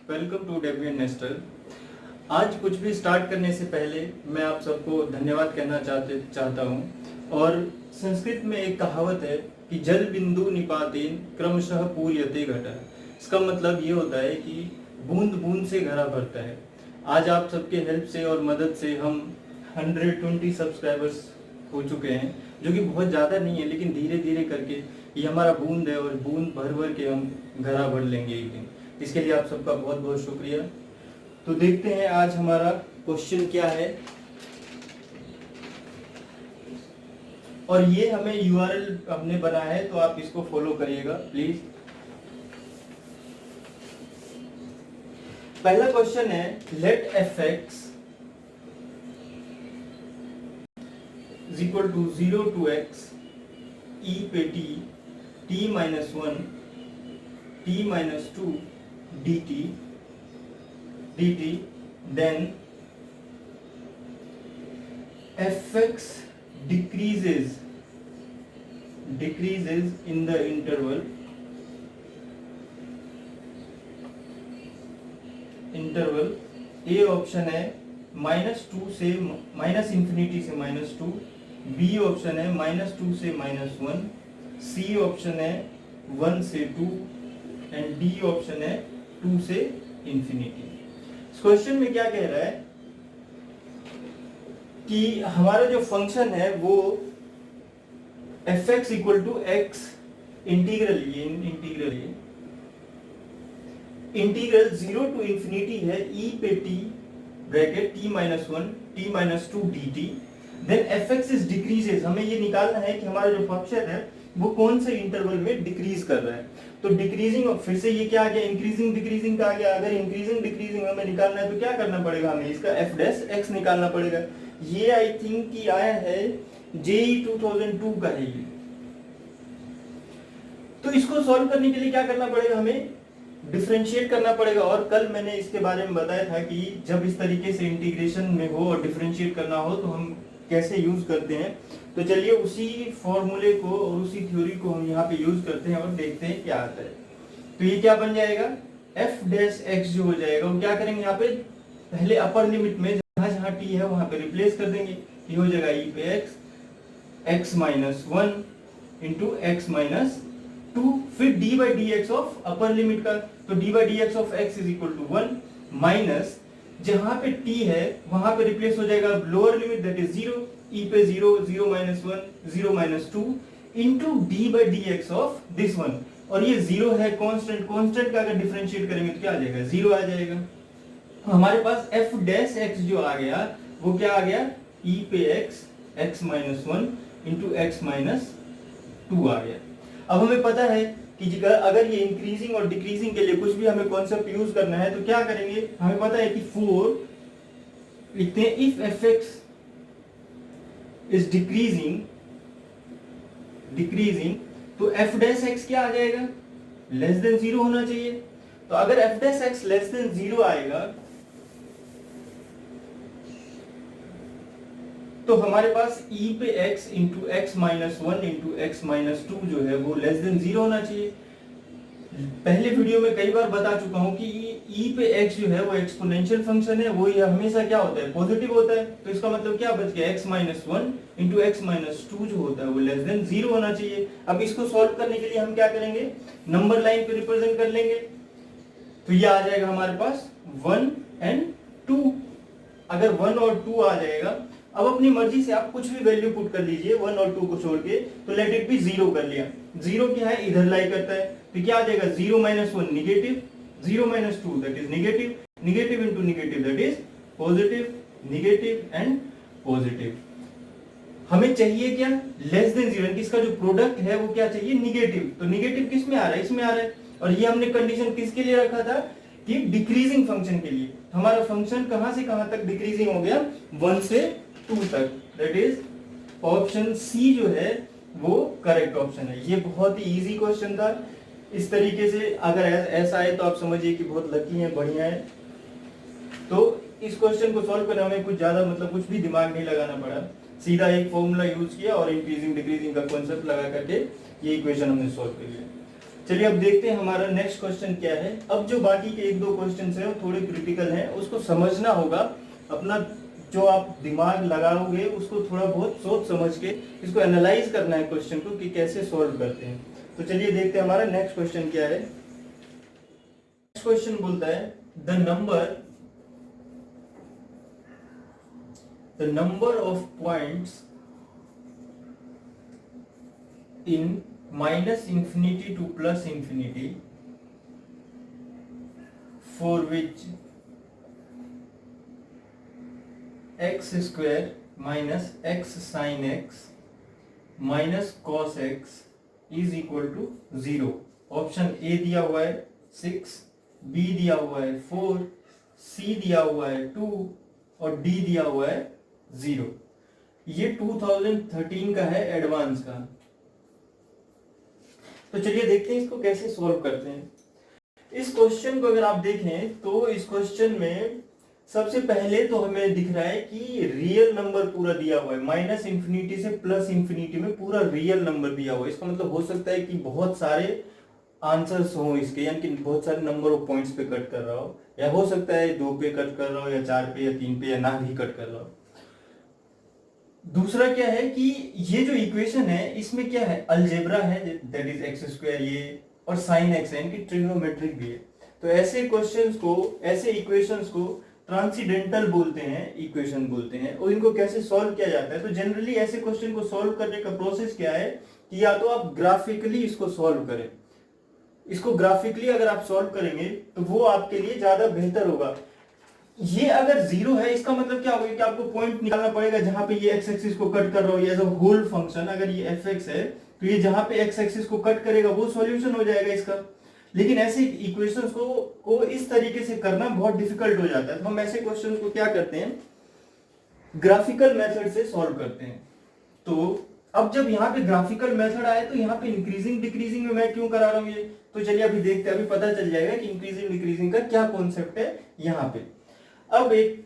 Welcome to डेवियन Nestor. आज कुछ भी स्टार्ट करने से पहले मैं आप सबको धन्यवाद कहना चाहता हूँ। और संस्कृत में एक कहावत है कि जल बिंदु निपातेन क्रमशः पूर्यते घटः। इसका मतलब ये होता है कि बूंद बूंद से घड़ा भरता है। आज आप सबके हेल्प से और मदद से हम 120 सब्सक्राइबर्स हो चुके हैं, जो कि बहुत ज़्यादा नहीं है, लेकिन धीरे धीरे करके ये हमारा बूंद है और बूंद भर भर के हम घड़ा भर लेंगे एक दिन। इसके लिए आप सबका बहुत बहुत शुक्रिया। तो देखते हैं आज हमारा क्वेश्चन क्या है, और ये हमें यूआरएल हमने बनाया है, तो आप इसको फॉलो करिएगा प्लीज। पहला क्वेश्चन है, late fx is equal to 0 to x e पे t minus 1 t minus 2 dt then fx decreases in the interval A option है -2 से -इंफिनिटी से -2, बी ऑप्शन है -2 से -1, सी ऑप्शन है 1 से 2 एंड डी ऑप्शन है 2 से इंफिनिटी। इस क्वेश्चन में क्या कह रहा है कि हमारा जो फंक्शन है वो fx equal to x integral 0 to infinity है e पे t bracket t minus 1 t minus 2 dt। Then fx is decreases, हमें ये निकालना है कि हमारा जो फंक्शन है वो कौन से इंटरवल में डिक्रीज कर रहा है। तो डिक्रीजिंग, फिर से ये क्या आ गया, इंक्रीजिंग डिक्रीजिंग का आ गया। अगर इंक्रीजिंग डिक्रीजिंग हमें निकालना है तो क्या करना पड़ेगा, हमें इसका f डैश x निकालना पड़ेगा। ये आई थिंक कि आया है JEE 2002 का है ये। तो इसको सॉल्व करने के लिए क्या करना पड़ेगा, हमें डिफरेंशिएट करना पड़ेगा। और कल मैंने इसके बारे में बताया था कि जब इस तरीके से इंटीग्रेशन में हो और डिफरेंशिएट करना हो तो हम कैसे यूज करते हैं। तो चलिए उसी फॉर्मूले को और उसी थ्योरी को हम यहाँ पे यूज करते हैं और देखते हैं क्या आता है। तो ये क्या बन जाएगा, f डैश x जो हो जाएगा वो क्या करेंगे, यहाँ पे पहले अपर लिमिट में जहाँ जहाँ t है वहां पे रिप्लेस कर देंगे। ये हो जाएगा e पे x minus 1 into x minus 2, फिर d by d x of upper limit का, तो d by d x of x is equal to 1 minus जहां पे t है वहां पे रिप्लेस हो जाएगा lower limit that is 0, e पे 0 0 minus 1 0 minus 2 into d by d x of this one. और ये 0 है कांस्टेंट का अगर डिफरेंशिएट करेंगे तो क्या आ जाएगा, 0 आ जाएगा। हमारे पास f डैश x जो आ गया वो क्या आ गया, e पे x minus 1 into x minus 2 आ गया। अब हमें पता है कि अगर ये इंक्रीजिंग और डिक्रीजिंग के लिए कुछ भी हमें कॉन्सेप्ट यूज करना है तो क्या करेंगे, हमें पता है कि 4 लिखते हैं, इफ fx इज डिक्रीजिंग तो f डैश x क्या आ जाएगा, लेस देन 0 होना चाहिए। तो अगर f dash x less than 0 आएगा तो हमारे पास e पे x into x minus 1 into x minus 2 जो है वो लेस देन 0 होना चाहिए। पहले वीडियो में कई बार बता चुका हूं कि e पे x जो है वो एक्सपोनेंशियल फंक्शन है, वो यह हमेशा क्या होता है, पॉजिटिव होता है। तो इसका मतलब क्या बच गया, x minus 1 into x minus 2 जो होता है वो लेस देन 0 होना चाहिए। अब इसको सॉल्व करने के लिए हम क्या करेंगे, नंबर लाइन पे रिप्रेजेंट कर लेंगे। तो ये आ जाएगा हमारे पास 1 एंड 2। अगर 1 और 2 आ जाएगा, अब अपनी मर्जी से आप कुछ भी वैल्यू पुट कर लीजिए 1 और 2 को छोड़ के, तो लेट इट बी 0 कर लिया। 0 क्या है, इधर लाई करता है, तो क्या आ जाएगा 0 minus 1 negative, 0 minus 2 that is negative, negative into negative that is positive, negative and positive. हमें चाहिए क्या, लेस देन 0, इसका जो प्रोडक्ट है वो क्या चाहिए, निगेटिव। तो निगेटिव किस में आ रहा है, इसमें आ रहा है। और ये हमने कंडीशन किसके लिए रखा था कि डिक्रीजिंग फंक्शन के लिए। हमारा फंक्शन कहां से कहां तक डिक्रीजिंग हो गया, 1 से 2 तक, दैट इज ऑप्शन सी जो है वो करेक्ट ऑप्शन है। ये बहुत ही इजी क्वेश्चन था। इस तरीके से अगर ऐसा है तो आप समझिए कि बहुत लकी है, बढ़िया है। तो इस क्वेश्चन को सॉल्व करने में कुछ ज्यादा कुछ भी दिमाग नहीं लगाना पड़ा, सीधा एक फॉर्मूला यूज किया और इंक्रीजिंग डिक्रीजिंग का कॉन्सेप्ट लगा करके ये इक्वेशन हमने सॉल्व कर लिया। चलिए अब देखते हैं हमारा नेक्स्ट क्वेश्चन क्या है। अब जो बाकी के एक दो क्वेश्चन है वो थोड़े क्रिटिकल हैं, उसको समझना होगा। अपना जो आप दिमाग लगाओगे उसको थोड़ा बहुत सोच समझ के इसको एनालाइज करना है क्वेश्चन को कि कैसे सॉल्व करते हैं। तो चलिए देखते हैं हमारा नेक्स्ट क्वेश्चन क्या है। नेक्स्ट क्वेश्चन बोलता है the number of points in minus infinity to plus infinity for which x square minus x sin x minus cos x is equal to 0। Option A दिया हुआ है 6, बी दिया हुआ है 4, सी दिया हुआ है 2 और डी दिया हुआ है 0। ये 2013 का है, एडवांस का। तो चलिए देखते हैं इसको कैसे सॉल्व करते हैं। इस क्वेश्चन को अगर आप देखें तो इस क्वेश्चन में सबसे पहले तो हमें दिख रहा है कि रियल नंबर पूरा दिया हुआ है, माइनस इंफिनिटी से प्लस इंफिनिटी में पूरा रियल नंबर दिया हुआ है। इसका मतलब हो सकता है कि बहुत सारे आंसर्स हो इसके, यानी कि बहुत सारे नंबर ऑफ पॉइंट्स पे कट कर रहा हो, या हो सकता है 2 पे कट कर रहा हो, या 4 पे, या 3 पे, या ना भी कट कर रहा हो। दूसरा क्या है कि ये जो इक्वेशन है इसमें क्या है, अलजेब्रा है, दैट इज एक्स स्क्वायर ये, और साइन एक्स है, इनकी ट्रिग्नोमेट्रिक भी है। तो ऐसे क्वेश्चंस को, ऐसे इक्वेशंस को ट्रांसीडेंटल बोलते हैं, इक्वेशन बोलते हैं। और इनको कैसे सॉल्व किया जाता है, तो जनरली ऐसे क्वेश्चन को सॉल्व करने का प्रोसेस क्या है कि या तो आप ग्राफिकली इसको सॉल्व करें। इसको ग्राफिकली अगर आप सॉल्व करेंगे तो वो आपके लिए ज्यादा बेहतर होगा। ये अगर 0 है इसका मतलब क्या होगा कि आपको पॉइंट निकालना पड़ेगा जहां पे ये एक्स एक्सिस को कट कर रहा हो, एज अ होल फंक्शन। अगर ये एफ एक्स है तो ये जहां पे एक्स एक्सिस को कट करेगा वो सॉल्यूशन हो जाएगा इसका। लेकिन ऐसे इक्वेशंस को इस तरीके से करना बहुत डिफिकल्ट हो जाता है। तो हम ऐसे क्वेश्चंस को क्या करते हैं, ग्राफिकल मेथड से सॉल्व करते हैं। तो अब जब यहाँ पे ग्राफिकल मेथड आए तो यहाँ पे इंक्रीजिंग डिक्रीजिंग में मैं क्यों करा रहा हूँ ये, तो चलिए अभी देखते हैं, अभी पता चल जाएगा कि इंक्रीजिंग डिक्रीजिंग का क्या कॉन्सेप्ट है यहाँ पे। अब एक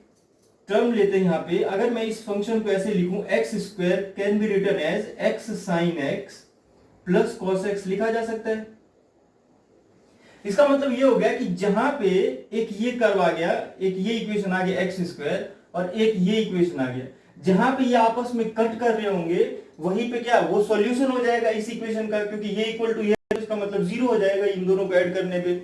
टर्म लेते हैं यहाँ पे, अगर मैं इस फंक्शन को ऐसे लिखूं, x square can be written as x sine x plus cos x लिखा जा सकता है। इसका मतलब ये हो गया कि जहां पे एक ये कर्व आ गया, एक ये इक्वेशन आ गया एक्स स्क्वायर, और एक ये इक्वेशन आ गया, जहां पे ये आपस में कट कर रहे होंगे वहीं पे क्या वो सॉल्यूशन हो जाएगा इस इक्वेशन का, क्योंकि ये इक्वल टू ये, इसका मतलब 0 हो जाएगा इन दोनों को ऐड करने पे।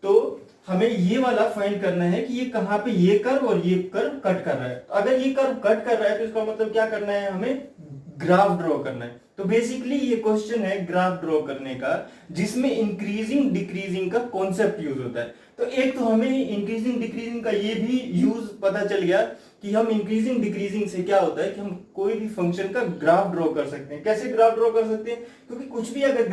तो हमें ये वाला फाइंड करना है कि ये कहां पे ये कर्व और ये कर्व कट कर रहा है। तो अगर ये कर्व कट कर रहा है तो इसका मतलब क्या करना है, हमें ग्राफ ड्रॉ करना है। तो बेसिकली ये क्वेश्चन है ग्राफ ड्रॉ करने का, जिसमें इंक्रीजिंग डिक्रीजिंग का कॉन्सेप्ट यूज होता है। तो एक तो हमें इंक्रीजिंग डिक्रीजिंग का ये भी यूज पता चल गया कि हम इंक्रीजिंग डिक्रीजिंग से क्या होता है कि हम कोई भी फंक्शन का ग्राफ ड्रॉ कर सकते हैं। कैसे ग्राफ ड्रॉ कर सकते हैं, क्योंकि कुछ भी अगर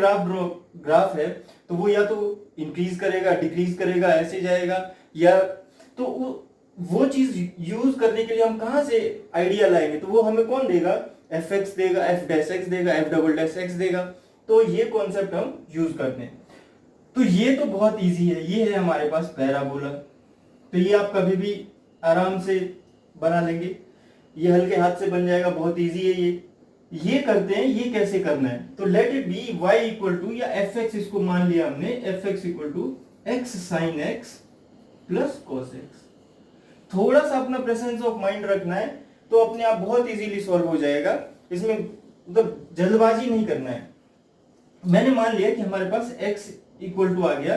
ग्राफ है तो वो या तो इंक्रीज करेगा, डिक्रीज करेगा, ऐसे जाएगा, या तो वो चीज यूज करने के लिए हम कहां से आइडिया लाएंगे, तो वो हमें कौन देगा, एफ एक्स देगा, एफ डैश एक्स देगा, एफ डबल डैश एक्स देगा। तो ये कॉन्सेप्ट हम यूज करते हैं। तो ये तो बहुत इजी है, ये है हमारे पास पैराबोला। तो ये आप कभी भी आराम से बना लेंगे, ये हल्के हाथ से बन जाएगा, बहुत इजी है ये करते हैं। ये कैसे करना है, तो let it be y equal to, या एफ एक्स इसको मान लिया हमने, f x equal to x sine x plus cos x. थोड़ा सा अपना प्रेजेंस ऑफ माइंड रखना है तो अपने आप बहुत इजीली सॉल्व हो जाएगा। इसमें मतलब जल्दबाजी नहीं करना है। मैंने मान लिया कि हमारे पास x इक्वल टू आ गया,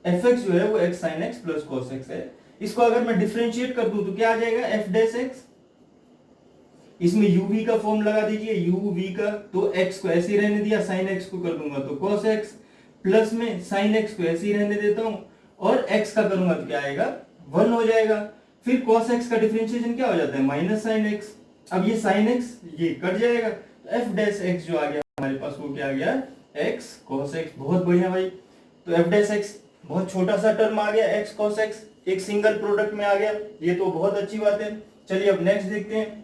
एफ एक्स जो है वो x sine x plus cos x है। इसको अगर मैं डिफरेंशिएट कर दूं तो क्या आ जाएगा, एफ डैश एक्स, इसमें uv का फॉर्म लगा दीजिए, uv का, तो x को ऐसे ही रहने दिया, sin x को कर दूंगा तो cos x, प्लस में sin x को ऐसे ही रहने देता हूं, और x का करूंगा तो क्या आएगा, 1 हो जाएगा। फिर cos x का डिफरेंशिएशन क्या हो जाता है, माइनस sin x। अब ये sin x ये कट जाएगा, तो f डैश x जो आ गया हमारे पास वो क्या आ गया, x cos x। बहुत बढ़िया भाई। तो f डैश x बहुत छोटा सा टर्म आ गया, x cos x एक सिंगल प्रोडक्ट में आ गया, ये तो बहुत अच्छी बात है। चलिए अब नेक्स्ट देखते हैं।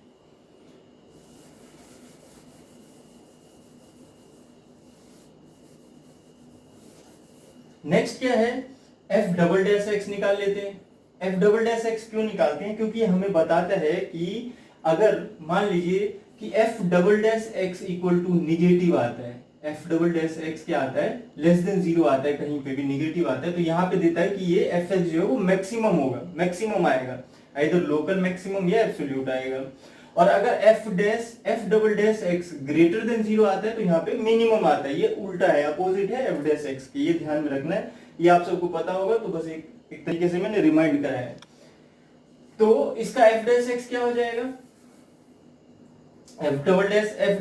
नेक्स्ट क्या है, एफ डबल डैश एक्स निकाल लेते हैं। एफ डबल डैश एक्स क्यों निकालते हैं, क्योंकि हमें बताता है कि अगर मान लीजिए कि f double dash x equal to negative आता है, एफ डबल डैश एक्स क्या आता है, लेस देन जीरो आता है, कहीं पे भी निगेटिव आता है, तो यहाँ पे देता है कि ये एफ एक्स जो है वो मैक्सिमम होगा, मैक्सिमम आएगा, इधर लोकल मैक्सिमम या एब्सोल्यूट आएगा। और अगर F double dash x greater than zero आता है तो यहाँ पे मिनिमम आता है, ये उल्टा है, अपोजिट है एफ डैश एक्स के, ये ध्यान में रखना है, ये आप सबको पता होगा, तो बस एक तरीके से मैंने रिमाइंड कराया है। तो इसका एफ डैश एक्स क्या हो जाएगा, एफ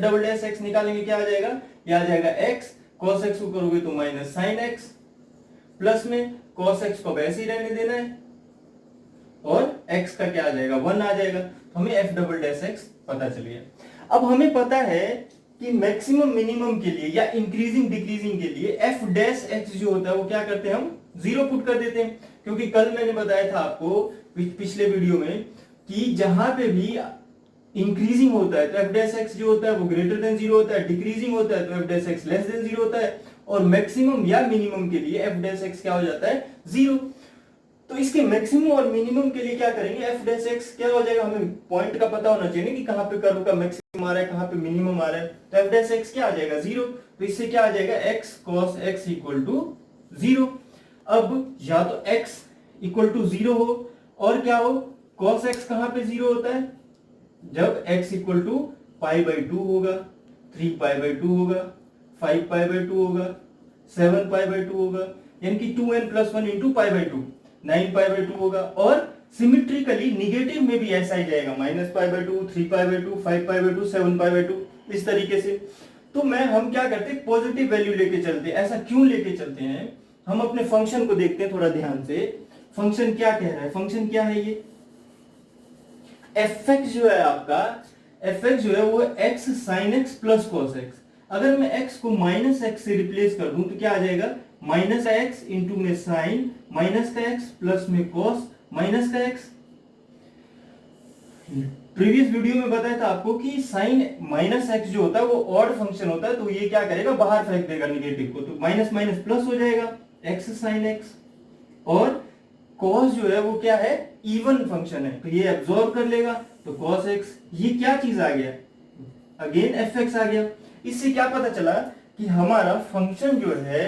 डबल डैश एक्स निकालेंगे, क्या आ जाएगा, ये आ जाएगा एक्स, कॉस एक्स को करोगे तो माइनस साइन एक्स, प्लस में कॉस एक्स को वैसे ही रहने देना है, और एक्स का क्या आ जाएगा, 1 आ जाएगा। तो हमें एफ डबल डैश एक्स पता चल गया। अब हमें पता है कि मैक्सिमम मिनिमम के लिए या इंक्रीजिंग डिक्रीजिंग के लिए एफ डैश एक्स जो होता है वो क्या करते हैं, हम जीरो पुट कर देते हैं, क्योंकि कल मैंने बताया था आपको पिछले वीडियो में कि जहां पे भी इंक्रीजिंग होता है तो एफ डैश एक्स जो होता है वो ग्रेटर देन जीरो होता है, डिक्रीजिंग होता है तो F dash x less than zero होता है, और मैक्सिमम या मिनिमम के लिए एफ डैश एक्स क्या हो जाता है, जीरो। तो इसके मैक्सिमम और मिनिमम के लिए क्या करेंगे, एफ डैश एक्स क्या हो जाएगा, हमें पॉइंट का पता होना चाहिए कि कहां पे कर्व का मैक्सिमम आ रहा है, कहां पे मिनिमम आ रहा है, तो एफ डैश एक्स क्या आ जाएगा, जीरो। तो इससे क्या आ जाएगा, x cos x equal to zero. अब या तो एक्स इक्वल टू जीरो हो और क्या हो, कॉस एक्स कहां पे जीरो होता है, जब x equal to pi by two होगा, 3 पाई बाई टू होगा, 5 पाई बाई टू होगा, 7 पाई बाई टू होगा, यानी कि 2n plus 1 into pi by to, 9 pi by two होगा। और सिमिट्रिकली निगेटिव में भी ऐसा ही जाएगा, minus pi by to, 3 pi by to, 5 pi by to, 7 pi by to, इस तरीके से। तो हम क्या करते हैं, पॉजिटिव वैल्यू लेके चलते हैं। ऐसा क्यों लेके चलते हैं, हम अपने फंक्शन को देखते हैं थोड़ा ध्यान से, फंक्शन क्या कह रहा है, फंक्शन क्या है, ये एफ एक्स जो है आपका, एफ एक्स जो है वो x sine x plus cos x. अगर मैं एक्स को माइनस एक्स से रिप्लेस कर दूं तो क्या आ जाएगा, माइनस एक्स इंटू में साइन माइनस का एक्स प्लस में कॉस माइनस का एक्स। प्रीवियस वीडियो में बताया था आपको कि साइन माइनस एक्स जो होता है वो ऑड फंक्शन होता है, तो ये क्या करेगा, बाहर फेंक देगा निगेटिव को, तो माइनस माइनस प्लस हो जाएगा, एक्स साइन एक्स। और cos जो है वो क्या है, इवन फंक्शन है, तो ये एब्जॉर्ब कर लेगा, तो cos x, ये क्या चीज आ गया, अगेन fx आ गया। इससे क्या पता चला कि हमारा फंक्शन जो है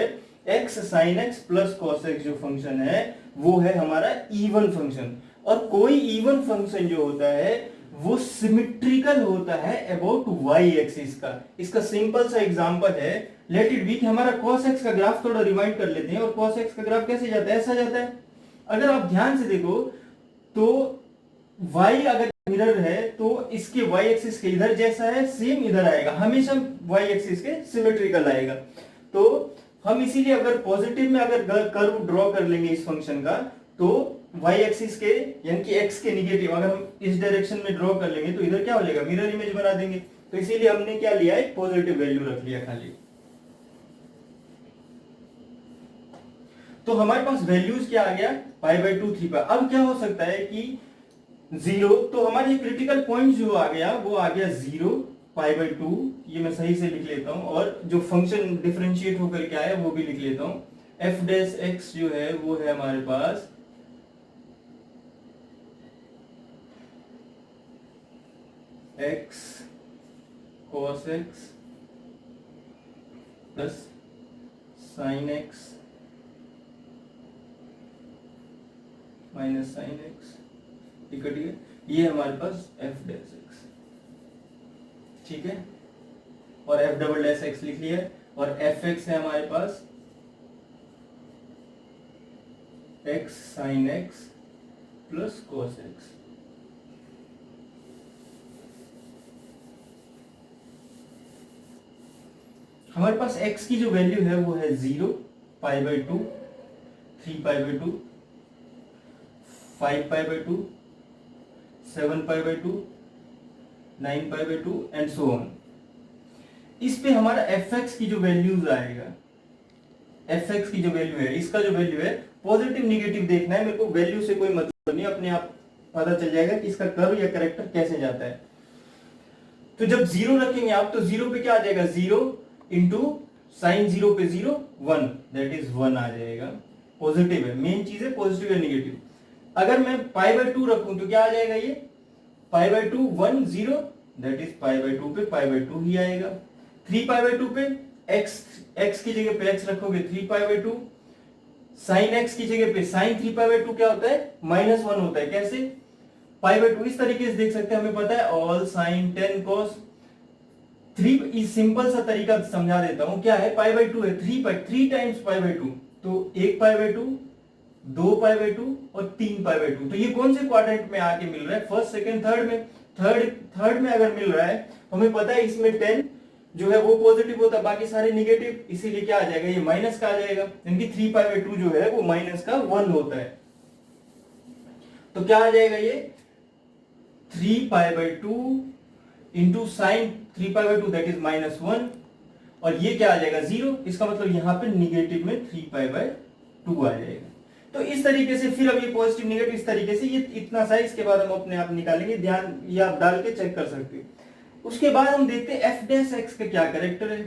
x sin x plus cos x जो फंक्शन है वो है हमारा इवन फंक्शन। और कोई इवन फंक्शन जो होता है वो सिमिट्रिकल होता है अबाउट y एक्सिस का। इसका सिंपल सा एग्जांपल है, लेट इट बी कि हमारा cos x का ग्राफ थोड़ा रिवाइंड कर लेते हैं, और cos x का ग्राफ कैसे जाता है, ऐसा जाता है। अगर आप ध्यान से देखो तो y अगर मिरर है तो इसके y एक्सिस के इधर जैसा है सेम इधर आएगा, हमेशा y एक्सिस के सिमेट्रिकल आएगा। तो हम इसीलिए अगर पॉजिटिव में अगर कर्व ड्रॉ कर लेंगे इस फंक्शन का, तो y एक्सिस के यानी कि x के निगेटिव अगर हम इस डायरेक्शन में ड्रॉ कर लेंगे तो इधर क्या हो जाएगा, मिरर इमेज बना देंगे। तो इसीलिए हमने क्या लिया है, पॉजिटिव वैल्यू रख लिया खाली। तो हमारे पास वैल्यूज क्या आ गया, पाई बाई टू, 3 पाई। अब क्या हो सकता है कि जीरो, तो हमारे क्रिटिकल पॉइंट जो आ गया वो आ गया 0 पाई बाई टू, ये मैं सही से लिख लेता हूं, और जो फंक्शन डिफरेंशिएट होकर के आया वो भी लिख लेता हूं। एफ डैश एक्स जो है वो है हमारे पास X cos X plus sine X minus sine X, ठीक है, ये हमारे पास एफ डैश एक्स, ठीक है, और एफ डबल डैश एक्स लिख लिया, और एफ एक्स है हमारे पास X sine x plus cos X. हमारे पास x की जो वैल्यू है वो है 0 पाई by to, 3 pi by to, 5 pi by to, 7 pi by to, 9 pi by to and so on. इस पे हमारा fx की जो वैल्यूज आएगा, fx की जो वैल्यू है, इसका जो वैल्यू है पॉजिटिव निगेटिव देखना है, मेरे को वैल्यू से कोई मतलब नहीं, अपने आप पता चल जाएगा कि इसका कर्व या कैरेक्टर कैसे जाता है। तो जब 0 रखेंगे आप तो 0 पे क्या आ जाएगा, 0 इंटू साइन 0 पे 0 1, दैट इज 1 आ जाएगा, पॉजिटिव है, मेन चीज है पॉजिटिव या निगेटिव। अगर मैं पाई बाई टू रखूं तो क्या आ जाएगा, ये पाई by to 1 0, that is pi by to पे पाई बाई टू ही आएगा। 3 पाई बाई टू पे x की जगह पे x रखोगे 3π/2, साइन x की जगह पे साइन 3π/2 क्या होता है, -1 होता है। कैसे, π/2 इस तरीके से देख सकते हैं, हमें पता है ऑल साइन 10 cos 3। इस सिंपल सा तरीका समझा देता हूं, क्या है, π/2 है, 3 टाइम्स π/2, तो 1π/2, 2π/2 और 3π/2। तो ये कौन से क्वाड्रेंट में आके मिल रहा है, फर्स्ट, सेकंड, थर्ड में। थर्ड में अगर मिल रहा है, हमें पता है इसमें 10 जो है वो पॉजिटिव होता है, बाकी सारे निगेटिव, इसीलिए क्या आ जाएगा, ये माइनस का आ जाएगा, यानी कि 3π/2 जो है वो माइनस का 1 होता है। तो क्या आ जाएगा, ये 3π/2 इंटू साइन 3π/2 दैट इज -1, और ये क्या आ जाएगा 0। इसका मतलब यहां पे निगेटिव में 3π/2 आ जाएगा। तो इस तरीके से फिर अब ये पॉजिटिव निगेटिव इस तरीके से, ये इतना सा, इसके बाद हम अपने आप निकालेंगे, ध्यान ये आप डाल के चेक कर सकते हो। उसके बाद हम देखते हैं f' का क्या कैरेक्टर है।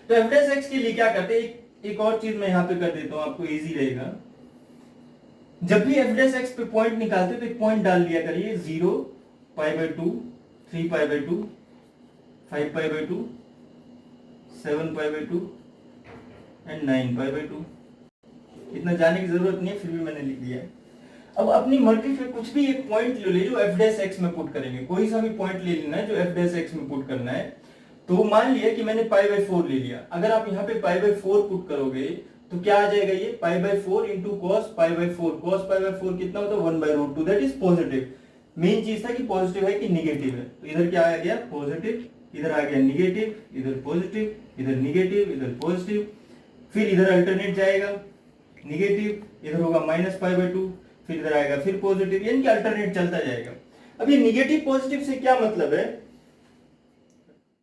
तो f' के लिए क्या करते हैं, एक और चीज मैं यहां पे कर देता हूं, आपको इजी रहेगा। जब भी f' पे पॉइंट निकालते हो तो एक पॉइंट डाल लिया करिए, 0, π/2, 3π/2, 5π/2, 7π/2 एंड 9π/2। इतना जाने की जरूरत नहीं है, फिर भी मैंने लिख दिया है। अब अपनी मर्जी से कुछ भी एक पॉइंट ले जो f' में पुट करेंगे, कोई सा भी पॉइंट ले लेना है जो f' में पुट करना है। तो मान लिया कि मैंने π/4 ले लिया, अगर आप यहाँ पे π/4 पुट करोगे तो क्या आ जाएगा, ये π/4 इंटू cos π/4, cos π/4 कितना होता है, 1/√2, दैट इज पॉजिटिव। मेन चीज था कि पॉजिटिव है कि निगेटिव है, तो इधर क्या आ गया, पॉजिटिव, इधर आ गया निगेटिव, इधर पॉजिटिव, इधर निगेटिव, इधर पॉजिटिव, फिर इधर अल्टरनेट जाएगा, निगेटिव, इधर होगा -π/2, फिर इधर आएगा फिर पॉजिटिव, यानी कि अल्टरनेट चलता जाएगा। अब ये निगेटिव पॉजिटिव से क्या मतलब है,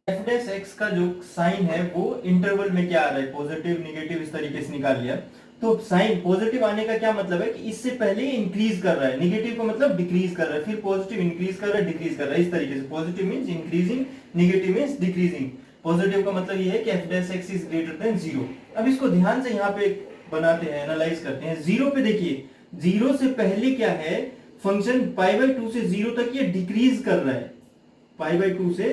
f' का जो साइन है वो इंटरवल में क्या आ रहा है, पॉजिटिव निगेटिव इस तरीके से निकाल लिया। तो साइन पॉजिटिव आने का क्या मतलब है कि इससे पहले इंक्रीज कर रहा है, निगेटिव का मतलब डिक्रीज कर रहा है, फिर पॉजिटिव इंक्रीज कर रहा है, डिक्रीज कर रहा है, इस तरीके से। Positive means increasing, negative means decreasing. Positive का मतलब ये है कि f' इज ग्रेटर देन 0। अब इसको ध्यान से यहाँ पे बनाते हैं, एनालाइज करते हैं। 0 पे देखिए, 0 से पहले क्या है, फंक्शन π/2 से 0 तक ये डिक्रीज कर रहा है, π/2 से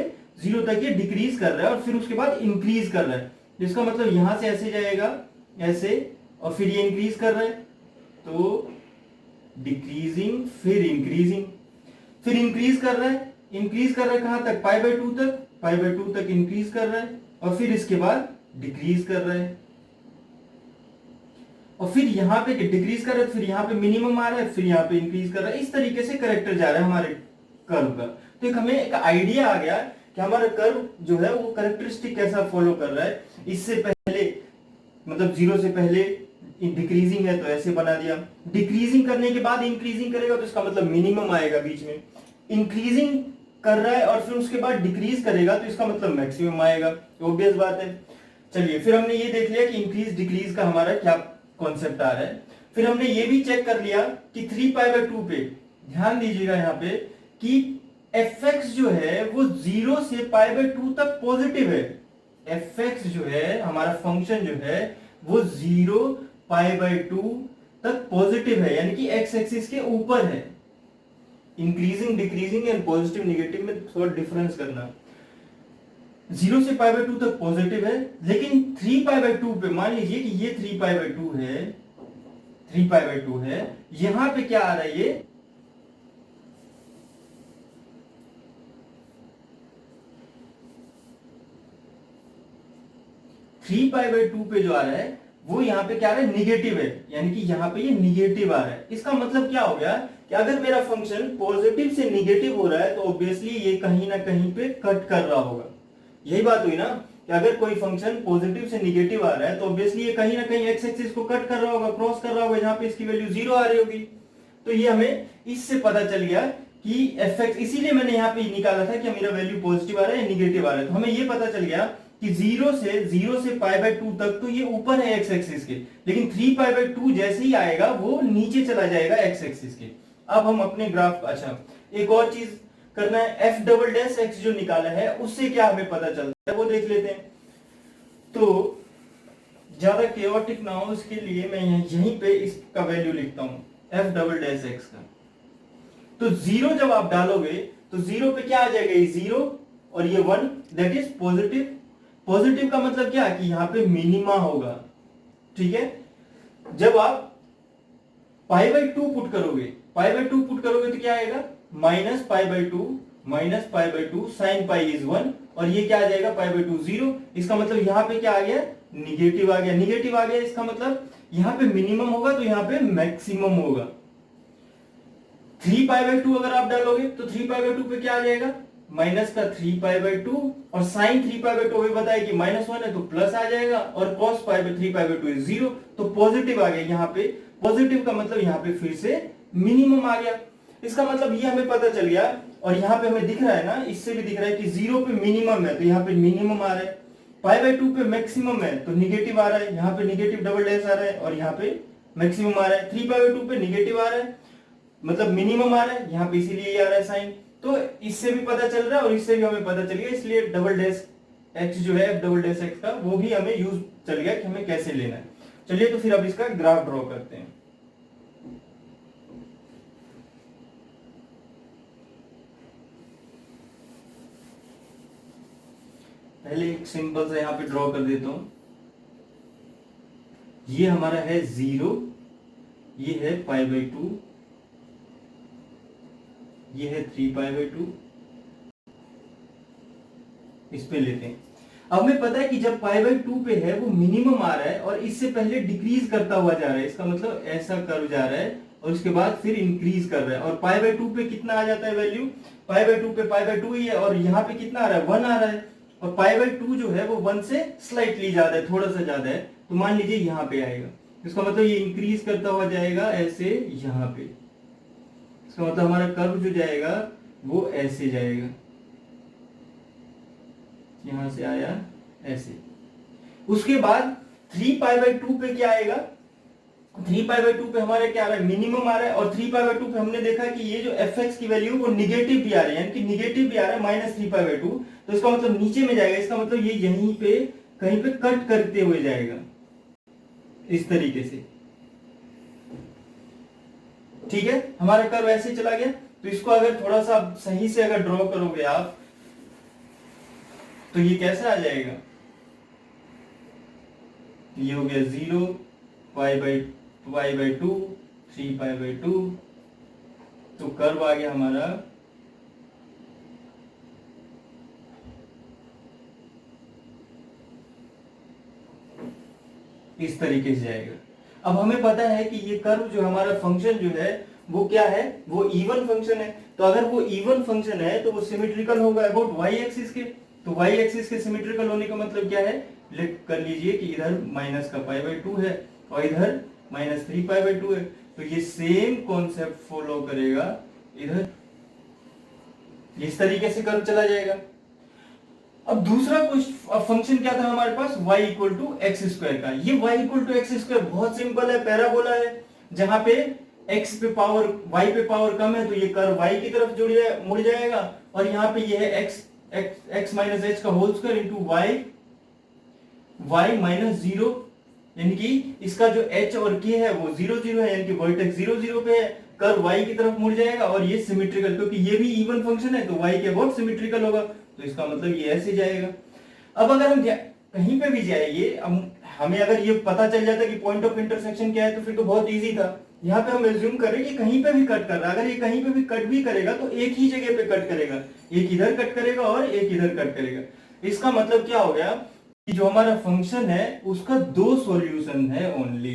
0 तक ये डिक्रीज कर रहा है और फिर उसके बाद इंक्रीज कर रहा है। जिसका मतलब यहां से ऐसे जाएगा, ऐसे, और फिर ये इंक्रीज कर रहा है, तो डिक्रीजिंग, फिर इंक्रीजिंग, फिर इंक्रीज कर रहा है, इंक्रीज कर रहा है कहां तक, π/2 तक, π/2 तक इंक्रीज कर रहा है, और फिर इसके बाद डिक्रीज कर रहा है, और फिर यहाँ पे डिक्रीज कर रहा है, फिर यहाँ पे मिनिमम आ रहा है, फिर यहाँ पे इंक्रीज कर रहा है। इस तरीके से करेक्टर जा रहा है हमारे कर्व का। तो एक हमें एक आइडिया आ गया कि हमारा कर्व जो है वो करेक्टरिस्टिक कैसा फॉलो कर रहा है। इससे पहले मतलब 0 से पहले डिक्रीजिंग है तो ऐसे बना दिया, डिक्रीजिंग करने के बाद इंक्रीजिंग करेगा तो इसका मतलब मिनिमम आएगा बीच में, इंक्रीजिंग कर रहा है और फिर उसके बाद डिक्रीज करेगा तो इसका मतलब मैक्सिमम आएगा, ऑब्वियस बात है। चलिए, फिर हमने ये देख लिया कि इंक्रीज डिक्रीज का हमारा क्या कॉन्सेप्ट आ रहा है। फिर हमने ये भी चेक कर लिया कि 3π/2 पे ध्यान दीजिएगा यहाँ पे कि fx जो है वो 0 से π/2 तक पॉजिटिव है। fx जो है हमारा फंक्शन जो है वो 0 π/2 तक पॉजिटिव है, यानी कि x एक्सिस के ऊपर है। Increasing decreasing and positive negative में थोड़ा डिफरेंस करना। 0 से π/2 तक पॉजिटिव है, लेकिन 3π/2 पे मान लीजिए कि ये 3π/2 है, 3π/2 है, यहां पे क्या आ रहा है, ये 3π/2 पे जो आ रहा है वो यहाँ पे क्या आ रहा है, निगेटिव है, यानी कि यहाँ पे ये निगेटिव आ रहा है। इसका मतलब क्या हो गया कि अगर मेरा फंक्शन पॉजिटिव से निगेटिव हो रहा है तो ऑब्वियसली ये कहीं ना कहीं पे कट कर रहा होगा। यही बात हुई ना कि अगर कोई फंक्शन पॉजिटिव से निगेटिव आ रहा है तो ऑब्वियसली ये कहीं ना कहीं एक्स एक्सिस को कट कर रहा होगा, क्रॉस कर रहा होगा, जहां पे इसकी वैल्यू 0 आ रही होगी। तो ये हमें इससे पता चल गया कि fx, इसीलिए मैंने यहाँ पे निकाला था कि मेरा वैल्यू पॉजिटिव आ रहा है या निगेटिव आ रहा है। तो हमें ये पता चल गया कि 0 से π/2 तक तो ये ऊपर है एक्स एक्सिस के, लेकिन 3π/2 जैसे ही आएगा वो नीचे चला जाएगा एक्स एक्सिस के। अब हम अपने ग्राफ, अच्छा एक और चीज करना है, f" जो निकाला है उससे क्या हमें पता चलता है वो देख लेते हैं। तो ज्यादा केओटिक ना हो इसके लिए मैं यहीं पे इसका वैल्यू लिखता हूं, f" का। तो 0 जब आप डालोगे तो 0 पे क्या आ जाएगा, ये 0 और ये 1, दैट इज पॉजिटिव। पॉजिटिव का मतलब क्या कि यहाँ पे मिनिमा होगा, ठीक है। जब आप पाई बाई टू पुट करोगे, पाई बाई टू पुट करोगे तो क्या आएगा, minus pi by to sine pi is 1, और ये क्या आ जाएगा, पाई बाई टू 0। इसका मतलब यहाँ पे क्या आ गया, निगेटिव आ गया, निगेटिव आ गया। इसका मतलब यहाँ पे मिनिमम होगा तो यहाँ पे मैक्सिमम होगा। 3 पाई बाई टू अगर आप डालोगे तो 3 पाई बाई टू पे क्या आ जाएगा, माइनस का 3 पाई बाई टू, और साइन 3 पाई बाई टू अभी बताया कि -1 है तो प्लस आ जाएगा, और cos pi by 3 pi by two is 0, तो पॉजिटिव आ गया। यहाँ पे पॉजिटिव का मतलब यहाँ पे फिर से मिनिमम आ गया। इसका मतलब ये हमें पता चल गया, और यहाँ पे हमें दिख रहा है ना, इससे भी दिख रहा है कि 0 पे मिनिमम है तो यहाँ पे मिनिमम आ रहा है, पाई बाई टू पे मैक्सिमम है तो निगेटिव आ रहा है, यहाँ पे निगेटिव डबल डैश आ रहा है, और यहाँ पे मैक्सिमम आ रहा है। 3 पाई बाई टू पे निगेटिव आ रहा है मतलब मिनिमम आ रहा है, यहाँ पे इसीलिए ये आ रहा है साइन। तो इससे भी पता चल रहा है और इससे भी हमें पता चल गया, इसलिए डबल डैश एक्स जो है, डबल डैश एक्स का वो भी हमें यूज चल गया कि हमें कैसे लेना है। चलिए तो फिर अब इसका ग्राफ ड्रॉ करते हैं। पहले एक सिंपल सा यहाँ पे ड्रॉ कर देता हूं। ये हमारा है 0, ये है पाई बाई टू, ये है 3 पाई बाई टू, इस पे लेते हैं। अब हमें पता है कि जब पाई बाई टू पे है वो मिनिमम आ रहा है और इससे पहले डिक्रीज करता हुआ जा रहा है, इसका मतलब ऐसा कर्व जा रहा है और उसके बाद फिर इंक्रीज कर रहा है। और पाई बाई टू पे कितना आ जाता है वैल्यू, पाई बाई टू पे पाई बाई टू ही है, और यहाँ पे कितना आ रहा है, 1 आ रहा है, और पाई बाई टू जो है वो 1 से स्लाइटली ज्यादा है, थोड़ा सा ज्यादा है, तो मान लीजिए यहाँ पे आएगा। इसका मतलब ये इंक्रीज करता हुआ जाएगा ऐसे यहाँ पे, इसका मतलब हमारा कर्व जो जाएगा वो ऐसे जाएगा, यहां से आया ऐसे। उसके बाद 3 पाई बाई टू पे क्या आएगा, 3 पाई बाई टू पे हमारा क्या आ रहा है, मिनिमम आ रहा है, और 3 पाई बाई टू पे हमने देखा कि ये जो एफ एक्स की वैल्यू वो निगेटिव भी आ रही है, यानी कि निगेटिव भी आ रहा है, -3 पाई बाई टू, तो इसका मतलब नीचे में जाएगा। इसका मतलब ये यहीं पे कहीं पे कट करते हुए जाएगा इस तरीके से, ठीक है। हमारा कर्व ऐसे चला गया। तो इसको अगर थोड़ा सा सही से अगर ड्रॉ करोगे आप तो ये कैसा आ जाएगा, ये हो गया 0 पाई by to 3 pi by to, तो कर्व आ गया हमारा इस तरीके से जाएगा। अब हमें पता है कि ये कर्व जो हमारा फंक्शन जो है वो क्या है, वो इवन फंक्शन है। तो अगर वो इवन फंक्शन है तो वो सिमेट्रिकल होगा अबाउट वाई एक्सिस के। तो वाई एक्सिस के सिमेट्रिकल होने का मतलब क्या है, लिख कर लीजिए कि इधर माइनस का पाई बाई टू है और इधर -3 पाई बाई टू है, तो ये सेम कॉन्सेप्ट फॉलो करेगा इधर, इस तरीके से कर्व चला जाएगा। अब दूसरा फंक्शन क्या था हमारे पास, y equal to x square का। ये y equal to x square बहुत सिंपल है, पैराबोला है, जहां पे x पे पावर y पे पावर कम है तो ये कर्व y की तरफ मुड़ जाएगा, और यहाँ पे ये है x माइनस एच का whole square into y minus 0, यानी कि इसका जो h और k है वो 0 0 है, यानी कि वर्टेक्स 0 0 पे है, कर्व y की तरफ मुड़ जाएगा, और ये सिमेट्रिकल, क्योंकि ये भी इवन फंक्शन है तो y के अबाउट सिमेट्रिकल होगा, तो इसका मतलब ये ऐसे जाएगा। अब अगर हम कहीं पे भी जाएंगे, हमें अगर ये पता चल जाता कि पॉइंट ऑफ इंटरसेक्शन क्या है तो फिर तो बहुत इजी था। यहाँ पे हम एज्यूम करें कि कहीं पे भी कट कर रहा है, अगर ये कहीं पे भी कट भी करेगा तो एक ही जगह पे कट करेगा, एक इधर कट करेगा और एक इधर कट करेगा। इसका मतलब क्या हो गया कि जो हमारा फंक्शन है उसका 2 सॉल्यूशन है ओनली,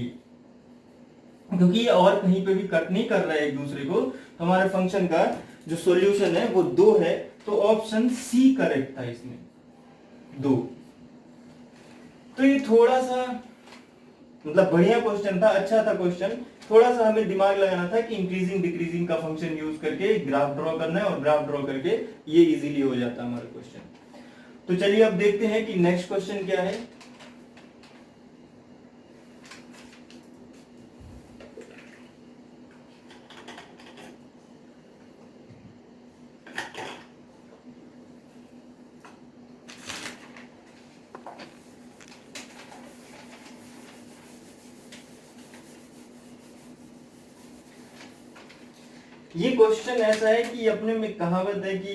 क्योंकि ये और कहीं पे भी कट नहीं कर रहा है एक दूसरे को, तो हमारे फंक्शन का जो सॉल्यूशन है वो 2 है। तो ऑप्शन सी करेक्ट था इसमें, 2। तो ये थोड़ा सा मतलब बढ़िया क्वेश्चन था, अच्छा था क्वेश्चन। थोड़ा सा हमें दिमाग लगाना था कि इंक्रीजिंग डिक्रीजिंग का फंक्शन यूज करके ग्राफ ड्रॉ करना है, और ग्राफ ड्रॉ करके ये इजीली हो जाता है हमारा क्वेश्चन। तो चलिए अब देखते हैं कि नेक्स्ट क्वेश्चन क्या है। ये क्वेश्चन ऐसा है कि अपने में कहावत है कि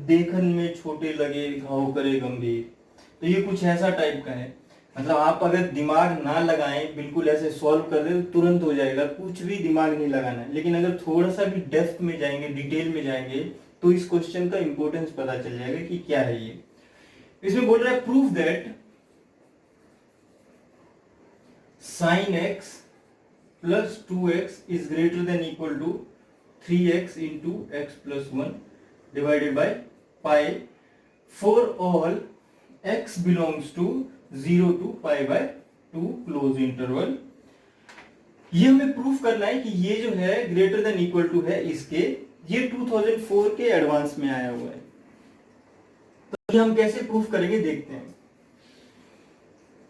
देखन में छोटे लगे घाव करे गंभीर। तो ये कुछ ऐसा टाइप का है, मतलब आप अगर दिमाग ना लगाएं, बिल्कुल ऐसे सॉल्व कर दे तो तुरंत हो जाएगा, कुछ भी दिमाग नहीं लगाना है। लेकिन अगर थोड़ा सा भी डेप्थ में जाएंगे, डिटेल में जाएंगे, तो इस क्वेश्चन का इंपॉर्टेंस पता चल जाएगा कि क्या है ये। इसमें बोल रहा है proof that sin x plus 2x is greater than equal to 3x into x plus 1 divided by pi for all x belongs to 0 to pi by 2 close interval। ये हमें प्रूफ करना है कि ये जो है ग्रेटर देन इक्वल टू है इसके, ये 2004 के एडवांस में आया हुआ है। तो ये हम कैसे प्रूफ करेंगे देखते हैं।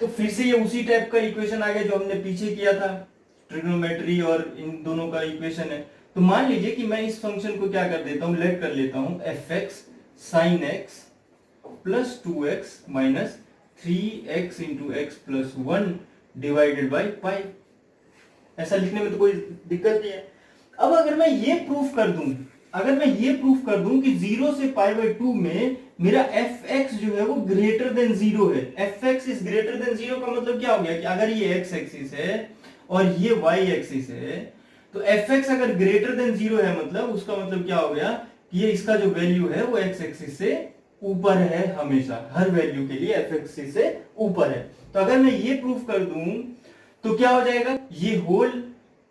तो फिर से ये उसी टाइप का इक्वेशन आ गया जो हमने पीछे किया था, ट्रिग्नोमेट्री और इन दोनों का इक्वेशन है। तो मान लीजिए कि मैं इस फंक्शन को क्या कर देता हूं, लेट कर लेता हूं fx sin x plus 2x minus 3x into X plus 1 divided by पाई। ऐसा लिखने में तो कोई दिक्कत नहीं है। अब अगर मैं ये प्रूफ कर दूं, अगर मैं ये प्रूफ कर दूं कि 0 से पाई बाई 2 में मेरा fx जो है वो ग्रेटर देन 0 है, fx इज ग्रेटर देन 0 का मतलब क्या हो गया कि अगर ये x एक्सिस है और ये y एक्सिस है, तो fx अगर ग्रेटर देन 0 है मतलब उसका मतलब क्या हो गया कि ये इसका जो वैल्यू है वो x एक्सिस से ऊपर है, हमेशा हर वैल्यू के लिए f एक्सिस से ऊपर है। तो अगर मैं ये प्रूफ कर दूं तो क्या हो जाएगा, ये होल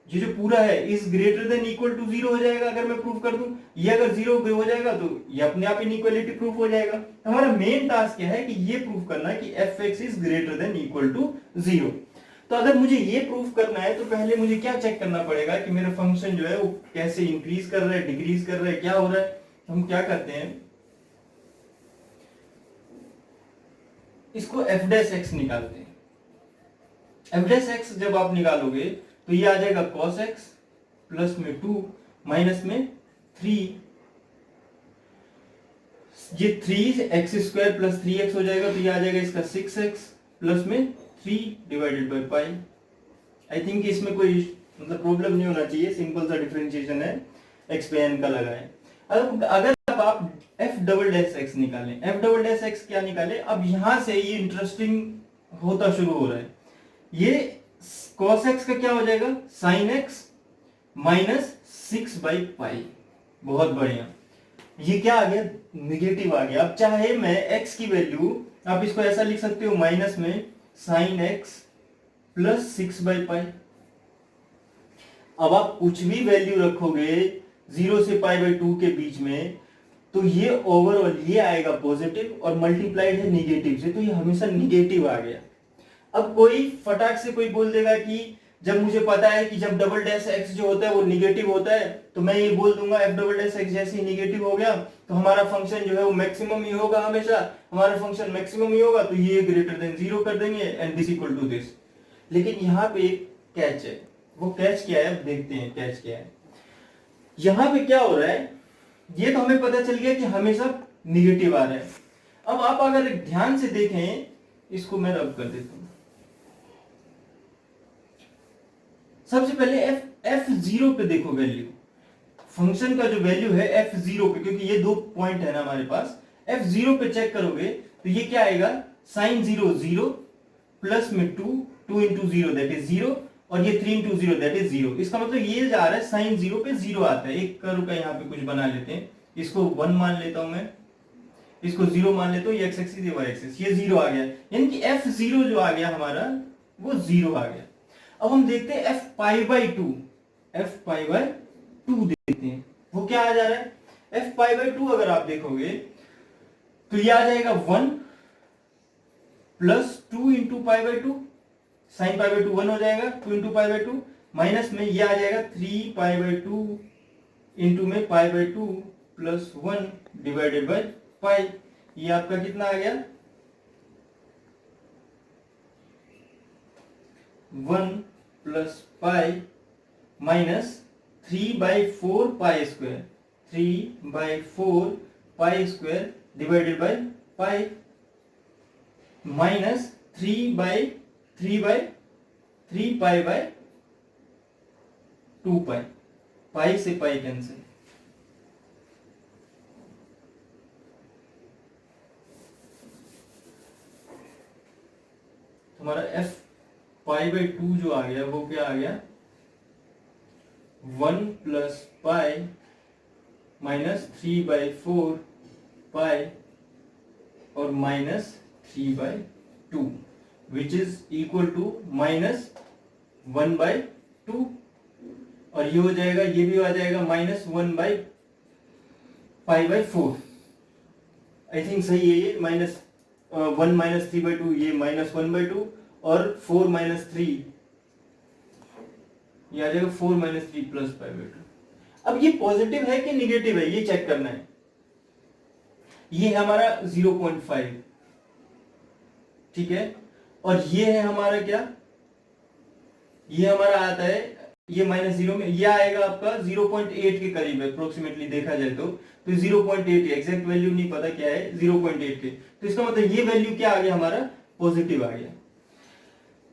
ये जो पूरा है is greater than equal to 0 हो जाएगा अगर मैं प्रूफ कर दूं। ये अगर 0 हो जाएगा तो ये अपने आप इनइक्वालिटी प्रूफ हो जाएगा। तो हमारा मेन टास्क क्या है कि ये प्रूफ करना है कि fx is greater than equal to 0। तो अगर मुझे ये प्रूफ करना है तो पहले मुझे क्या चेक करना पड़ेगा कि मेरा फंक्शन जो है वो कैसे इंक्रीज कर रहा है, डिक्रीज कर रहा है, क्या हो रहा है। हम क्या करते हैं, इसको f डैश x निकालते हैं। f डैश x जब आप निकालोगे तो ये आ जाएगा cos x प्लस में 2 माइनस में 3, ये 3x स्क्वायर प्लस 3x हो जाएगा, तो ये आ जाएगा इसका 6x प्लस में 3 divided by pi. I think इसमें कोई मतलब प्रॉब्लम नहीं होना चाहिए, सिंपल सा डिफरेंशिएशन है, x पे n का लगा है। अगर आप f डबल डैश x निकालें, f डबल डैश x क्या निकालें, अब यहां से ये इंटरेस्टिंग होता शुरू हो रहा है। ये cos x का क्या हो जाएगा sin x minus 6 by pi. बहुत बढ़िया, ये क्या आ गया, निगेटिव आ गया। अब चाहे मैं x की वैल्यू, आप इसको ऐसा लिख सकते हो माइनस में sin x plus 6 by pi. अब आप कुछ भी वैल्यू रखोगे 0 से पाई बाई 2 के बीच में, तो ये ओवरऑल ये आएगा पॉजिटिव और मल्टीप्लाइड है निगेटिव से, तो ये हमेशा निगेटिव आ गया। अब कोई फटाक से कोई बोल देगा कि जब मुझे पता है कि जब डबल डैश एक्स जो होता है वो निगेटिव होता है, तो मैं ये बोल दूंगा एफ डबल डैश एक्स जैसे ही निगेटिव हो गया तो हमारा फंक्शन जो है वो मैक्सिमम ही होगा, हमेशा हमारा फंक्शन मैक्सिमम ही होगा, तो ये ग्रेटर देन 0 कर देंगे and this equal to this. लेकिन यहाँ पे एक कैच है, वो कैच क्या है, अब देखते हैं कैच क्या है। यहाँ पे क्या हो रहा है, ये तो हमें पता चल गया कि हमेशा निगेटिव आ रहा है। अब आप अगर ध्यान से देखें, इसको मैं रब कर देता हूं। सबसे पहले f0 पे देखो वैल्यू, फंक्शन का जो वैल्यू है f0 पे, क्योंकि ये दो पॉइंट है ना हमारे पास, f0 पे चेक करोगे तो ये क्या आएगा, साइन 0 0 प्लस में 2 इंटू 0 दैट इज 0 और ये 3 इंटू 0 दैट इज 0। इसका मतलब ये जा रहा है साइन 0 पे 0 आता है। एक कर्व का यहाँ पे कुछ बना लेते हैं, इसको 1 मान लेता हूं मैं, इसको 0 मान लेता हूं, ये x एक्सिस ये y एक्सिस, ये 0 आ गया, यानी कि f0 जो आ गया हमारा वो 0 आ गया। अब हम देखते हैं f pi by 2, f pi by 2 देखते हैं वो क्या आ जा रहा है। f पाई बाई 2 अगर आप देखोगे तो ये आ जाएगा 1 plus 2 into pi by 2, sine pi by 2 1 हो जाएगा, 2 इंटू पाई बाई 2 माइनस में ये आ जाएगा 3 पाई बाई 2 इंटू में pi by 2 plus 1 divided by pi. ये आपका कितना आ गया, 1 plus pi minus 3/4 pi square, 3/4 pi square divided by pi minus 3 pi by 2 pi, pi से पाई कैंसिल। हमारा एफ पाई बाई टू जो आ गया वो क्या आ गया 1 plus pi minus 3 by 4 pi और minus 3 by 2 which is equal to minus 1 by 2 और ये हो जाएगा, ये भी आ जाएगा minus 1 by pi by 4। I think सही है ये, माइनस 1 माइनस 3 बाई 2, ये माइनस 1 बाई 2 और 4 माइनस 3 ये आ जाएगा 4 माइनस 3 प्लस पाई बाई 2। अब ये पॉजिटिव है कि निगेटिव है ये चेक करना है। ये है हमारा 0.5, ठीक है, और ये है हमारा क्या, ये हमारा आता है, ये माइनस 0 में ये आएगा आपका 0.8 के करीब है अप्रोक्सीमेटली देखा जाए तो 0.8 एग्जैक्ट वैल्यू नहीं पता क्या है 0.8 के, तो इसका मतलब ये वैल्यू क्या आ गया हमारा पॉजिटिव आ गया।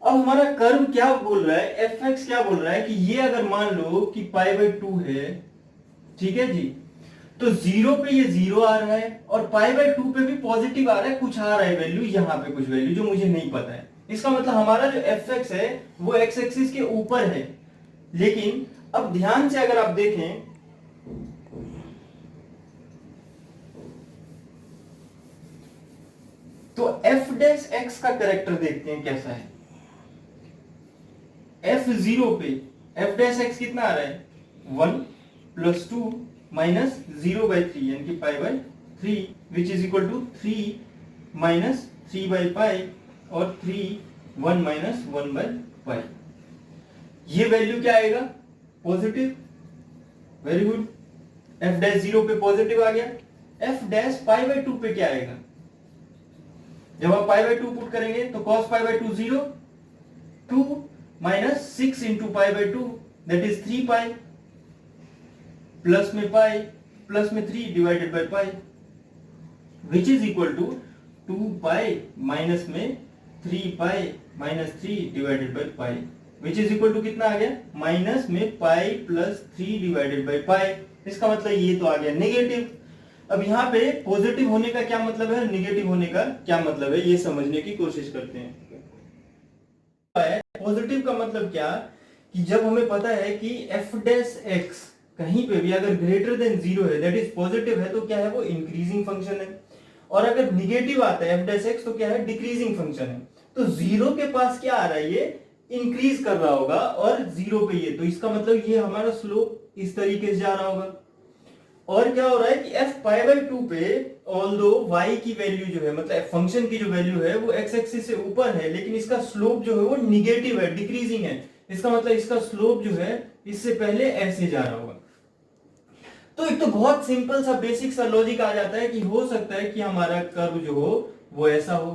अब हमारा कर्व क्या बोल रहा है, एफ एक्स क्या बोल रहा है कि ये अगर मान लो कि पाई बाई 2 है, ठीक है जी, तो 0 पे ये 0 आ रहा है और पाई बाई 2 पे भी पॉजिटिव आ रहा है, कुछ आ रहा है वैल्यू, यहाँ पे कुछ वैल्यू जो मुझे नहीं पता है। इसका मतलब हमारा जो एफ एक्स है वो एक्स एक्सिस के ऊपर है। लेकिन अब ध्यान से अगर आप देखें तो एफ डैश एक्स का कैरेक्टर देखते हैं कैसा है। एफ जीरो पे एफ डैश एक्स कितना आ रहा है 1 प्लस 2 माइनस 0 बाई 3 यानी कि pi by 3 which is equal to 3 minus 3 by pi और 3 1 माइनस 1 बाई पाई। ये वैल्यू क्या आएगा positive, very good. F dash 0 पे पॉजिटिव आ गया। एफ डैश पाई बाई 2 पे क्या आएगा, जब आप पाई बाई 2 पुट करेंगे तो cos pi by 2 0, 2 minus 6 into pi by 2 that is 3 pi, plus में पाई प्लस में 3 divided by pi which is equal to 2 pi minus में 3 pi minus 3 divided by pi which is equal to कितना आ गया minus में pi plus 3 divided by pi. इसका मतलब ये तो आ गया नेगेटिव। अब यहाँ पे पॉजिटिव होने का क्या मतलब है, नेगेटिव होने का क्या मतलब है, ये समझने की कोशिश करते हैं। पॉजिटिव का मतलब क्या कि जब हमें पता है कि एफ डैश एक्स कहीं पे भी अगर ग्रेटर देन 0 है दैट इज पॉजिटिव है तो क्या है वो इंक्रीजिंग फंक्शन है, और अगर निगेटिव आता है एफ डैश एक्स तो क्या है डिक्रीजिंग फंक्शन है। तो 0 के पास क्या आ रहा है, ये इंक्रीज कर रहा होगा और 0 पे ये, तो इसका मतलब ये हमारा स्लोप इस तरीके से जा रहा होगा। और क्या हो रहा है कि f पाई बाई 2 पे ऑल्दो y की वैल्यू जो है मतलब फंक्शन की जो वैल्यू है वो x एक्सिस से ऊपर है, लेकिन इसका स्लोप जो है वो निगेटिव है, डिक्रीजिंग है। इसका मतलब इसका स्लोप जो है इससे पहले ऐसे जा रहा होगा। तो एक तो बहुत सिंपल सा बेसिक सा लॉजिक आ जाता है कि हो सकता है कि हमारा कर्व जो हो वो ऐसा हो,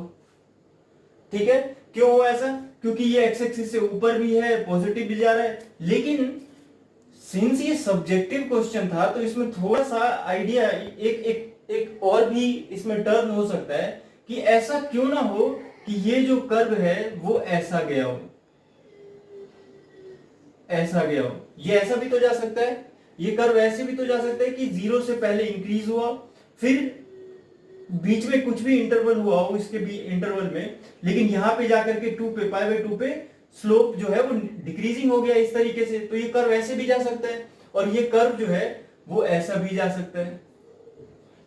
ठीक है। क्यों हो ऐसा, क्योंकि ये x एक्सिस से ऊपर भी है, पॉजिटिव भी जा रहा है। लेकिन सिंस ये सब्जेक्टिव क्वेश्चन था तो इसमें थोड़ा सा आइडिया एक और भी इसमें टर्न हो सकता है कि ऐसा क्यों ना हो कि ये जो कर्व है वो ऐसा गया हो, ऐसा गया हो। ये ऐसा भी तो जा सकता है, ये कर्व ऐसे भी तो जा सकता है कि 0 से पहले इंक्रीज हुआ, फिर बीच में कुछ भी इंटरवल हुआ हो इसके भी इंटरवल में, लेकिन यहां पे जाकर के 2 पे पाई बाई 2 पे स्लोप जो है वो डिक्रीजिंग हो गया इस तरीके से। तो ये कर्व ऐसे भी जा सकता है और ये कर्व जो है वो ऐसा भी जा सकता है।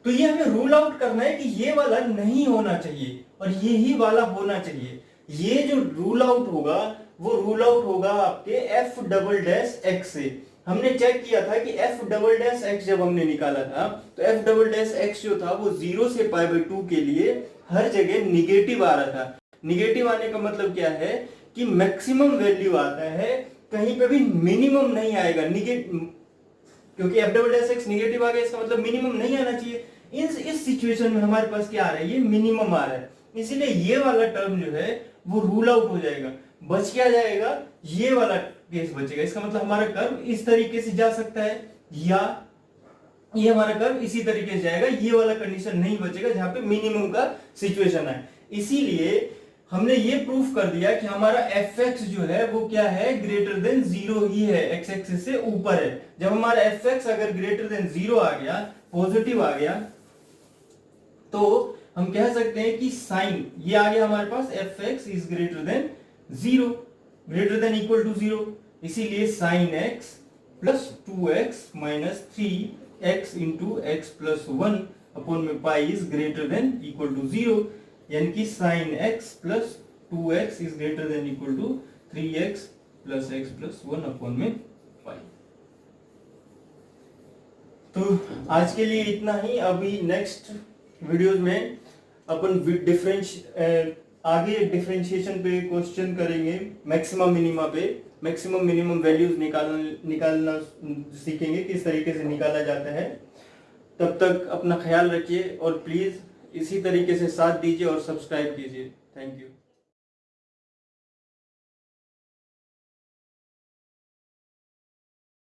तो ये हमें रूल आउट करना है कि ये वाला नहीं होना चाहिए और ये ही वाला होना चाहिए। ये जो रूल आउट होगा वो रूल आउट होगा आपके एफ डबल डैश एक्स से। हमने चेक किया था कि एफ डबल डैश एक्स जब हमने निकाला था तो एफ डबल डैश एक्स जो था वो 0 से पाई बाई 2 के लिए हर जगह निगेटिव आ रहा था। निगेटिव आने का मतलब क्या है कि मैक्सिमम वैल्यू आता है, कहीं पे भी मिनिमम नहीं आएगा। क्योंकि F double dash X negative आ गया इसका मतलब मिनिमम नहीं आना चाहिए। इस सिचुएशन में हमारे पास क्या आ रहा है, ये मिनिमम आ रहा है, इसीलिए ये वाला टर्म जो है वो रूल आउट हो जाएगा। बच क्या जाएगा, ये वाला केस बचेगा। इसका मतलब हमारा कर्व इस तरीके से जा सकता है या ये हमारा कर्व इसी तरीके से जाएगा, ये वाला कंडीशन नहीं बचेगा जहां पे मिनिमम का सिचुएशन है। इसीलिए हमने ये प्रूफ कर दिया कि हमारा एफ एक्स जो है वो क्या है, ग्रेटर देन 0 ही है, एक्स एक्सिस से ऊपर है। जब हमारा एफ एक्स अगर ग्रेटर देन 0 आ गया, पॉजिटिव आ गया, तो हम कह सकते हैं कि साइन ये आ गया हमारे पास F X is greater than 0, greater than equal to 0, इसीलिए sine x plus 2x minus 3x into X plus 1 upon में pi is greater than equal to 0, यानी कि sine x plus 2x is greater than equal to 3x plus x plus 1 upon में pi. तो आज के लिए इतना ही। अभी नेक्स्ट वीडियोज में अपन आगे डिफरेंशिएशन पे क्वेश्चन करेंगे, मैक्सिमम मिनिमा पे मैक्सिमम मिनिमम वैल्यूज निकालना सीखेंगे, किस तरीके से निकाला जाता है। तब तक अपना ख्याल रखिए और प्लीज इसी तरीके से साथ दीजिए और सब्सक्राइब कीजिए। Thank you.